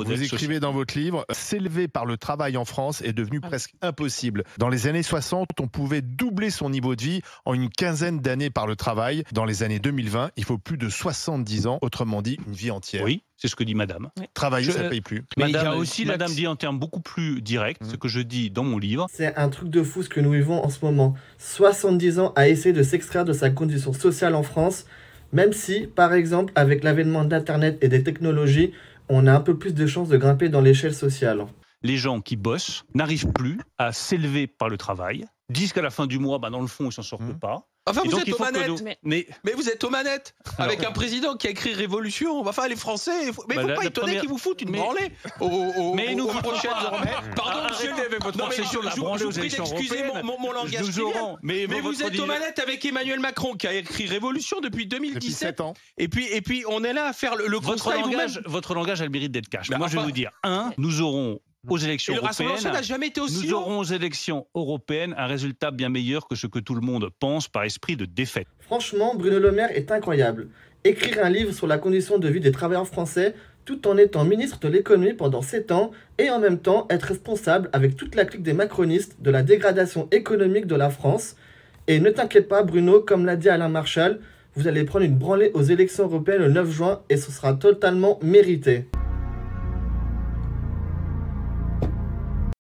Vous écrivez dans votre livre, s'élever par le travail en France est devenu presque impossible. Dans les années 60, on pouvait doubler son niveau de vie en une quinzaine d'années par le travail. Dans les années 2020, il faut plus de 70 ans, autrement dit une vie entière. Oui, c'est ce que dit madame. Travailler, ça ne paye plus. Mais madame, il y a aussi madame dit en termes beaucoup plus directs, ce que je dis dans mon livre. C'est un truc de fou ce que nous vivons en ce moment. 70 ans à essayer de s'extraire de sa condition sociale en France, même si, par exemple, avec l'avènement d'Internet et des technologies, on a un peu plus de chances de grimper dans l'échelle sociale. Les gens qui bossent n'arrivent plus à s'élever par le travail, disent qu'à la fin du mois, dans le fond, ils s'en sortent pas. Enfin, Et vous donc, êtes aux manettes. Mais vous êtes aux manettes. Alors, avec un président qui a écrit Révolution. Enfin, les Français. Mais il ne faut pas étonner qu'ils vous foutent une branlée mais nous prochaines Pardon, monsieur. Non, mais je vous prie d'excuser mon langage trivial. Mais vous êtes aux manettes avec Emmanuel Macron qui a écrit Révolution depuis 2017. Depuis 7 ans. Et puis, on est là à faire le constat. Votre langage a le mérite d'être cash. Moi, je vais vous dire, nous aurons aux élections européennes, n'a jamais été aussi nous aurons aux élections européennes un résultat bien meilleur que ce que tout le monde pense par esprit de défaite. Franchement, Bruno Le Maire est incroyable. Écrire un livre sur la condition de vie des travailleurs français tout en étant ministre de l'économie pendant 7 ans et en même temps être responsable avec toute la clique des macronistes de la dégradation économique de la France. Et ne t'inquiète pas Bruno, comme l'a dit Alain Marchal, vous allez prendre une branlée aux élections européennes le 9 juin et ce sera totalement mérité.